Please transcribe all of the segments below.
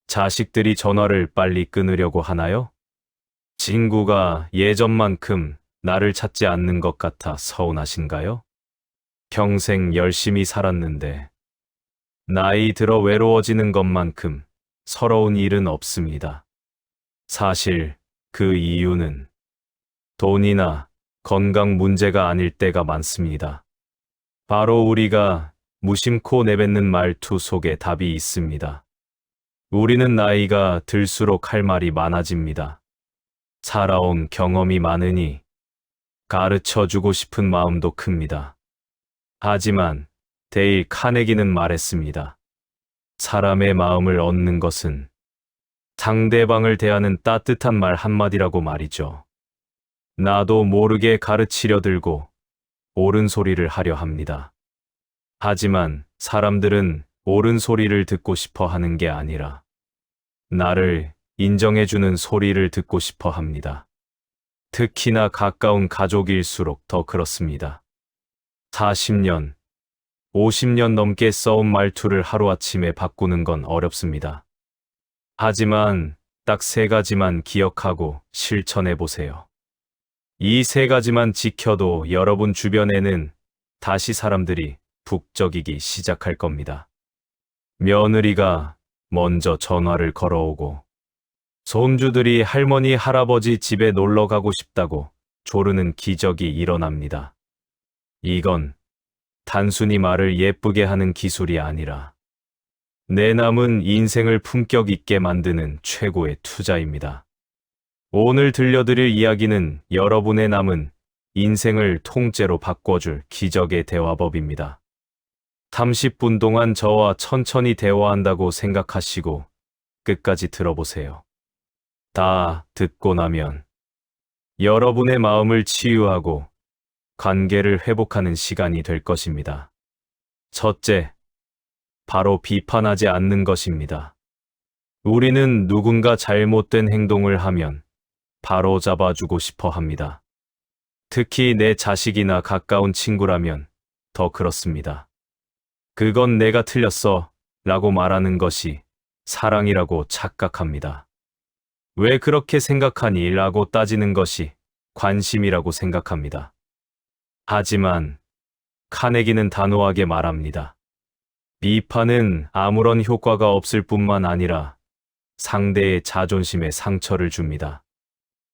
자식들이 전화를 빨리 끊으려고 하나요? 친구가 예전만큼 나를 찾지 않는 것 같아 서운하신가요? 평생 열심히 살았는데 나이 들어 외로워지는 것만큼 서러운 일은 없습니다. 사실 그 이유는 돈이나 건강 문제가 아닐 때가 많습니다. 바로 우리가 무심코 내뱉는 말투 속에 답이 있습니다. 우리는 나이가 들수록 할 말이 많아집니다. 살아온 경험이 많으니 가르쳐주고 싶은 마음도 큽니다. 하지만 데일 카네기는 말했습니다. 사람의 마음을 얻는 것은 상대방을 대하는 따뜻한 말 한마디라고 말이죠. 나도 모르게 가르치려 들고 옳은 소리를 하려 합니다. 하지만 사람들은 옳은 소리를 듣고 싶어 하는 게 아니라 나를 인정해주는 소리를 듣고 싶어 합니다. 특히나 가까운 가족일수록 더 그렇습니다. 40년, 50년 넘게 써온 말투를 하루아침에 바꾸는 건 어렵습니다. 하지만 딱 3가지만 기억하고 실천해 보세요. 이 3가지만 지켜도 여러분 주변에는 다시 사람들이 북적이기 시작할 겁니다. 며느리가 먼저 전화를 걸어오고 손주들이 할머니, 할아버지 집에 놀러 가고 싶다고 조르는 기적이 일어납니다. 이건 단순히 말을 예쁘게 하는 기술이 아니라 내 남은 인생을 품격 있게 만드는 최고의 투자입니다. 오늘 들려드릴 이야기는 여러분의 남은 인생을 통째로 바꿔줄 기적의 대화법입니다. 30분 동안 저와 천천히 대화한다고 생각하시고 끝까지 들어보세요. 다 듣고 나면 여러분의 마음을 치유하고 관계를 회복하는 시간이 될 것입니다. 첫째, 바로 비판하지 않는 것입니다. 우리는 누군가 잘못된 행동을 하면 바로 잡아주고 싶어 합니다. 특히 내 자식이나 가까운 친구라면 더 그렇습니다. 그건 내가 틀렸어 라고 말하는 것이 사랑이라고 착각합니다. 왜 그렇게 생각하니? 라고 따지는 것이 관심이라고 생각합니다. 하지만 카네기는 단호하게 말합니다. 비판은 아무런 효과가 없을 뿐만 아니라 상대의 자존심에 상처를 줍니다.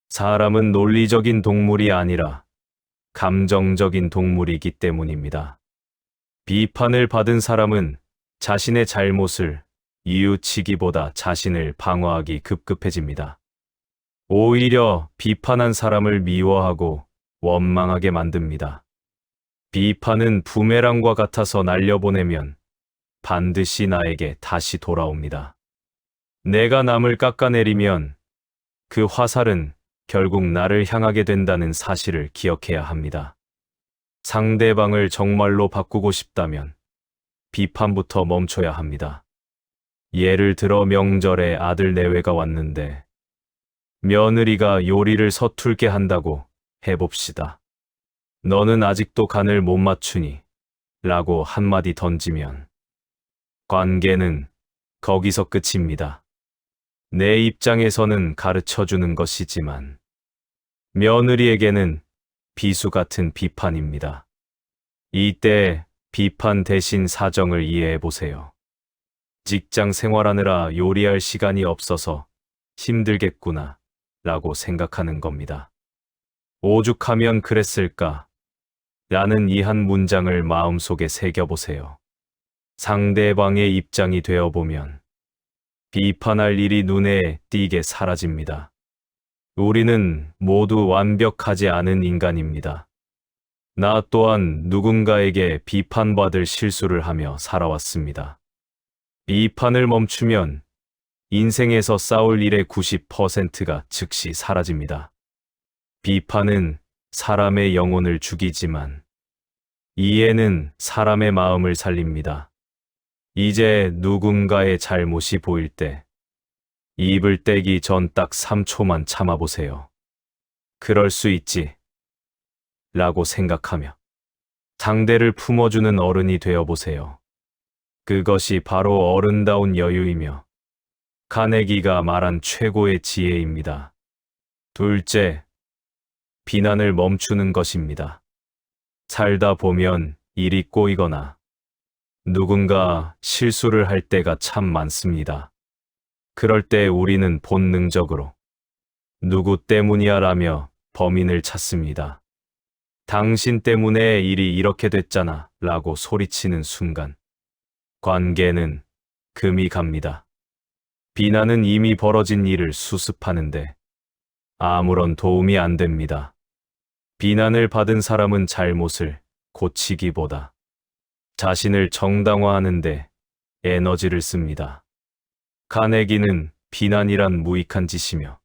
사람은 논리적인 동물이 아니라 감정적인 동물이기 때문입니다. 비판을 받은 사람은 자신의 잘못을 이유치기보다 자신을 방어하기 급급해집니다. 오히려 비판한 사람을 미워하고 원망하게 만듭니다. 비판은 부메랑과 같아서 날려보내면 반드시 나에게 다시 돌아옵니다. 내가 남을 깎아내리면 그 화살은 결국 나를 향하게 된다는 사실을 기억해야 합니다. 상대방을 정말로 바꾸고 싶다면 비판부터 멈춰야 합니다. 예를 들어 명절에 아들 내외가 왔는데 며느리가 요리를 서툴게 한다고 해봅시다. 너는 아직도 간을 못 맞추니? 라고 한마디 던지면 관계는 거기서 끝입니다. 내 입장에서는 가르쳐주는 것이지만 며느리에게는 비수 같은 비판입니다. 이때 비판 대신 사정을 이해해 보세요. 직장 생활하느라 요리할 시간이 없어서 힘들겠구나 라고 생각하는 겁니다. 오죽하면 그랬을까? 라는 이 한 문장을 마음속에 새겨보세요. 상대방의 입장이 되어보면 비판할 일이 눈에 띄게 사라집니다. 우리는 모두 완벽하지 않은 인간입니다. 나 또한 누군가에게 비판받을 실수를 하며 살아왔습니다. 비판을 멈추면 인생에서 싸울 일의 90%가 즉시 사라집니다. 비판은 사람의 영혼을 죽이지만 이해는 사람의 마음을 살립니다. 이제 누군가의 잘못이 보일 때 입을 떼기 전 딱 3초만 참아보세요. 그럴 수 있지 라고 생각하며 상대를 품어주는 어른이 되어보세요. 그것이 바로 어른다운 여유이며 카네기가 말한 최고의 지혜입니다. 둘째, 비난을 멈추는 것입니다. 살다 보면 일이 꼬이거나 누군가 실수를 할 때가 참 많습니다. 그럴 때 우리는 본능적으로 누구 때문이야 라며 범인을 찾습니다. 당신 때문에 일이 이렇게 됐잖아 라고 소리치는 순간 관계는 금이 갑니다. 비난은 이미 벌어진 일을 수습하는데 아무런 도움이 안 됩니다. 비난을 받은 사람은 잘못을 고치기보다 자신을 정당화하는데 에너지를 씁니다. 카네기는 비난이란 무익한 짓이며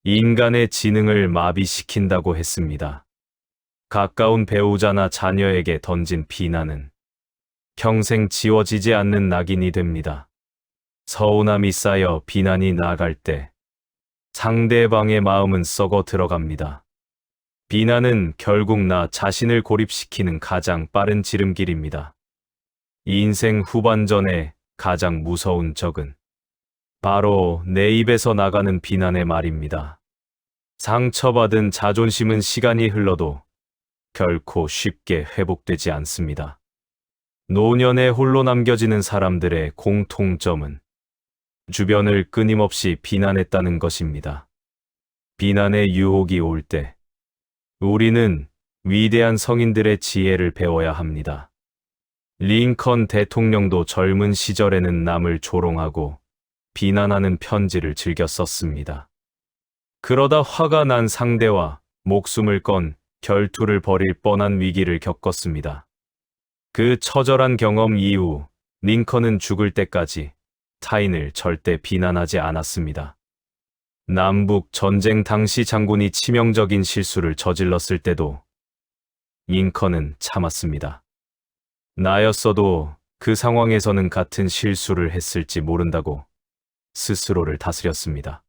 인간의 지능을 마비시킨다고 했습니다. 가까운 배우자나 자녀에게 던진 비난은 평생 지워지지 않는 낙인이 됩니다. 서운함이 쌓여 비난이 나갈 때 상대방의 마음은 썩어 들어갑니다. 비난은 결국 나 자신을 고립시키는 가장 빠른 지름길입니다. 인생 후반전에 가장 무서운 적은 바로 내 입에서 나가는 비난의 말입니다. 상처받은 자존심은 시간이 흘러도 결코 쉽게 회복되지 않습니다. 노년에 홀로 남겨지는 사람들의 공통점은 주변을 끊임없이 비난했다는 것입니다. 비난의 유혹이 올 때 우리는 위대한 성인들의 지혜를 배워야 합니다. 링컨 대통령도 젊은 시절에는 남을 조롱하고 비난하는 편지를 즐겨 썼습니다. 그러다 화가 난 상대와 목숨을 건 결투를 벌일 뻔한 위기를 겪었습니다. 그 처절한 경험 이후 링컨은 죽을 때까지 타인을 절대 비난하지 않았습니다. 남북 전쟁 당시 장군이 치명적인 실수를 저질렀을 때도 링컨은 참았습니다. 나였어도 그 상황에서는 같은 실수를 했을지 모른다고 스스로를 다스렸습니다.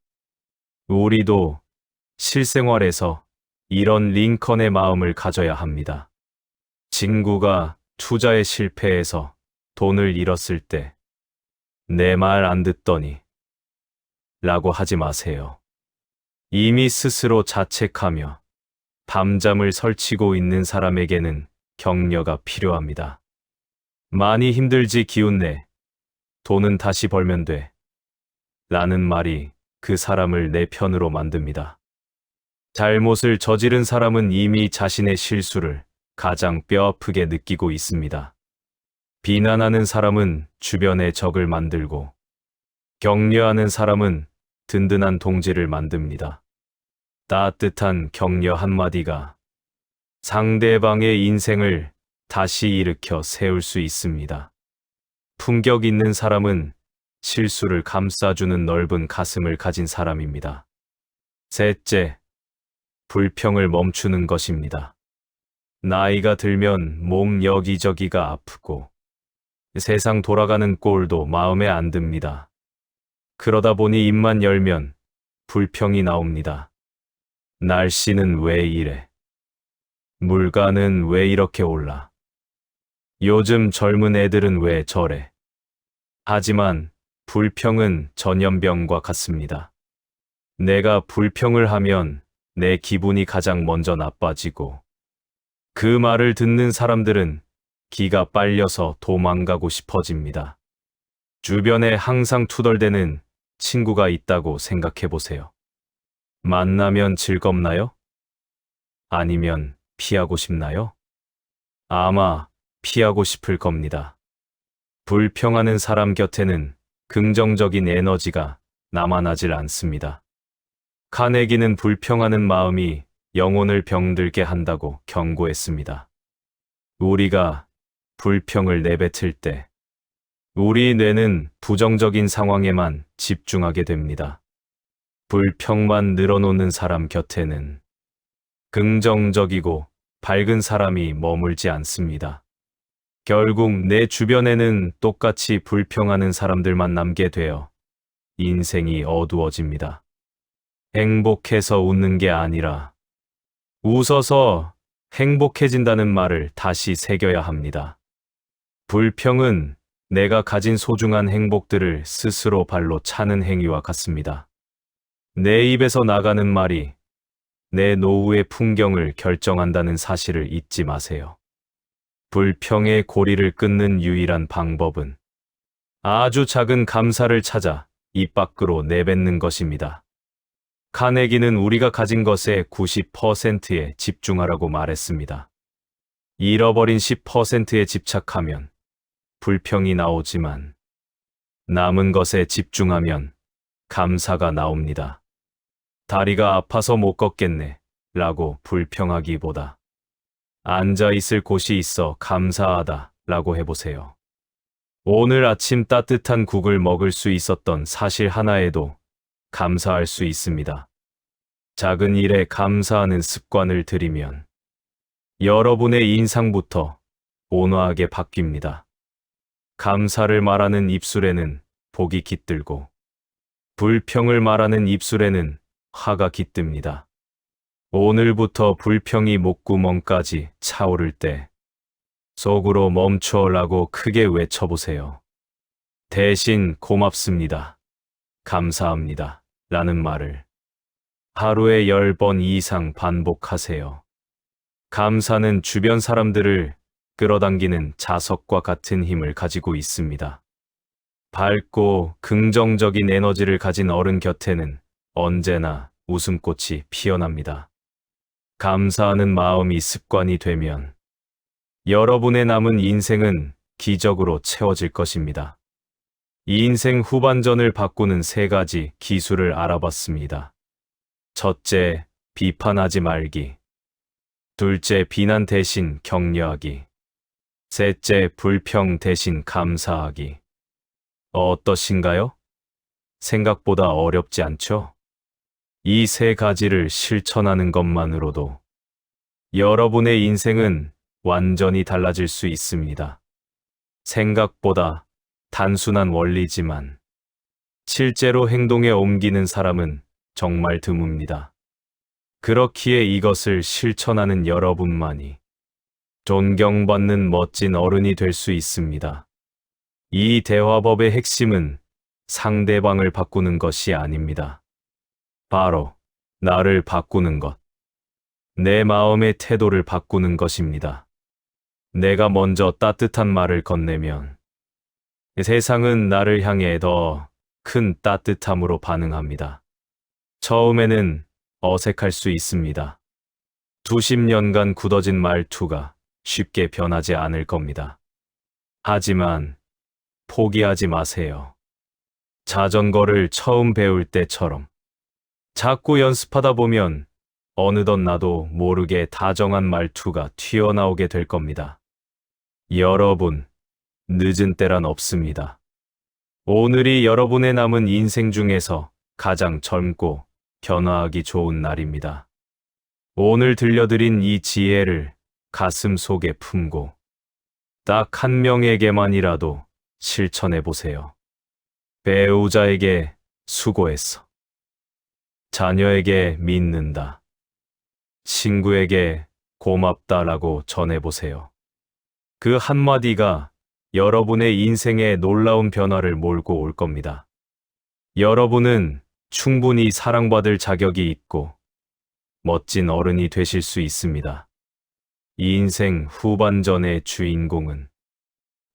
우리도 실생활에서 이런 링컨의 마음을 가져야 합니다. 친구가 투자에 실패해서 돈을 잃었을 때 내 말 안 듣더니 라고 하지 마세요. 이미 스스로 자책하며 밤잠을 설치고 있는 사람에게는 격려가 필요합니다. 많이 힘들지 기운내. 돈은 다시 벌면 돼. 라는 말이 그 사람을 내 편으로 만듭니다. 잘못을 저지른 사람은 이미 자신의 실수를 가장 뼈아프게 느끼고 있습니다. 비난하는 사람은 주변의 적을 만들고 격려하는 사람은 든든한 동지를 만듭니다. 따뜻한 격려 한마디가 상대방의 인생을 다시 일으켜 세울 수 있습니다. 품격 있는 사람은 실수를 감싸주는 넓은 가슴을 가진 사람입니다. 셋째, 불평을 멈추는 것입니다. 나이가 들면 몸 여기저기가 아프고 세상 돌아가는 꼴도 마음에 안 듭니다. 그러다 보니 입만 열면 불평이 나옵니다. 날씨는 왜 이래? 물가는 왜 이렇게 올라? 요즘 젊은 애들은 왜 저래? 하지만 불평은 전염병과 같습니다. 내가 불평을 하면 내 기분이 가장 먼저 나빠지고 그 말을 듣는 사람들은 기가 빨려서 도망가고 싶어집니다. 주변에 항상 투덜대는 친구가 있다고 생각해 보세요. 만나면 즐겁나요? 아니면 피하고 싶나요? 아마 피하고 싶을 겁니다. 불평하는 사람 곁에는 긍정적인 에너지가 남아나질 않습니다. 카네기는 불평하는 마음이 영혼을 병들게 한다고 경고했습니다. 우리가 불평을 내뱉을 때 우리 뇌는 부정적인 상황에만 집중하게 됩니다. 불평만 늘어놓는 사람 곁에는 긍정적이고 밝은 사람이 머물지 않습니다. 결국 내 주변에는 똑같이 불평하는 사람들만 남게 되어 인생이 어두워집니다. 행복해서 웃는 게 아니라 웃어서 행복해진다는 말을 다시 새겨야 합니다. 불평은 내가 가진 소중한 행복들을 스스로 발로 차는 행위와 같습니다. 내 입에서 나가는 말이 내 노후의 풍경을 결정한다는 사실을 잊지 마세요. 불평의 고리를 끊는 유일한 방법은 아주 작은 감사를 찾아 입 밖으로 내뱉는 것입니다. 카네기는 우리가 가진 것의 90%에 집중하라고 말했습니다. 잃어버린 10%에 집착하면 불평이 나오지만 남은 것에 집중하면 감사가 나옵니다. 다리가 아파서 못 걷겠네 라고 불평하기보다 앉아 있을 곳이 있어 감사하다 라고 해보세요. 오늘 아침 따뜻한 국을 먹을 수 있었던 사실 하나에도 감사할 수 있습니다. 작은 일에 감사하는 습관을 들이면 여러분의 인상부터 온화하게 바뀝니다. 감사를 말하는 입술에는 복이 깃들고 불평을 말하는 입술에는 화가 깃듭니다. 오늘부터 불평이 목구멍까지 차오를 때 속으로 멈춰라고 크게 외쳐보세요. 대신 고맙습니다. 감사합니다. 라는 말을 하루에 10번 이상 반복하세요. 감사는 주변 사람들을 끌어당기는 자석과 같은 힘을 가지고 있습니다. 밝고 긍정적인 에너지를 가진 어른 곁에는 언제나 웃음꽃이 피어납니다. 감사하는 마음이 습관이 되면 여러분의 남은 인생은 기적으로 채워질 것입니다. 이 인생 후반전을 바꾸는 3가지 기술을 알아봤습니다. 첫째, 비판하지 말기. 둘째, 비난 대신 격려하기. 셋째, 불평 대신 감사하기. 어떠신가요? 생각보다 어렵지 않죠? 이 3가지를 실천하는 것만으로도 여러분의 인생은 완전히 달라질 수 있습니다. 생각보다 단순한 원리지만 실제로 행동에 옮기는 사람은 정말 드뭅니다. 그렇기에 이것을 실천하는 여러분만이 존경받는 멋진 어른이 될 수 있습니다. 이 대화법의 핵심은 상대방을 바꾸는 것이 아닙니다. 바로 나를 바꾸는 것, 내 마음의 태도를 바꾸는 것입니다. 내가 먼저 따뜻한 말을 건네면 세상은 나를 향해 더 큰 따뜻함으로 반응합니다. 처음에는 어색할 수 있습니다. 수십 년간 굳어진 말투가 쉽게 변하지 않을 겁니다. 하지만 포기하지 마세요. 자전거를 처음 배울 때처럼 자꾸 연습하다 보면 어느덧 나도 모르게 다정한 말투가 튀어나오게 될 겁니다. 여러분, 늦은 때란 없습니다. 오늘이 여러분의 남은 인생 중에서 가장 젊고 변화하기 좋은 날입니다. 오늘 들려드린 이 지혜를 가슴 속에 품고 딱 한 명에게만이라도 실천해 보세요. 배우자에게 수고했어. 자녀에게 믿는다. 친구에게 고맙다라고 전해보세요. 그 한마디가 여러분의 인생에 놀라운 변화를 몰고 올 겁니다. 여러분은 충분히 사랑받을 자격이 있고 멋진 어른이 되실 수 있습니다. 이 인생 후반전의 주인공은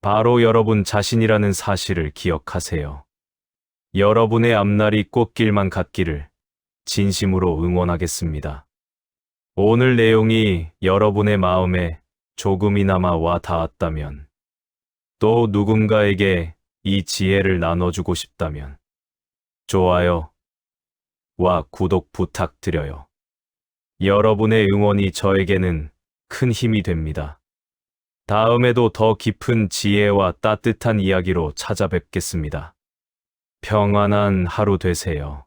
바로 여러분 자신이라는 사실을 기억하세요. 여러분의 앞날이 꽃길만 같기를 진심으로 응원하겠습니다. 오늘 내용이 여러분의 마음에 조금이나마 와 닿았다면, 또 누군가에게 이 지혜를 나눠주고 싶다면 좋아요와 구독 부탁드려요. 여러분의 응원이 저에게는 큰 힘이 됩니다. 다음에도 더 깊은 지혜와 따뜻한 이야기로 찾아뵙겠습니다. 평안한 하루 되세요.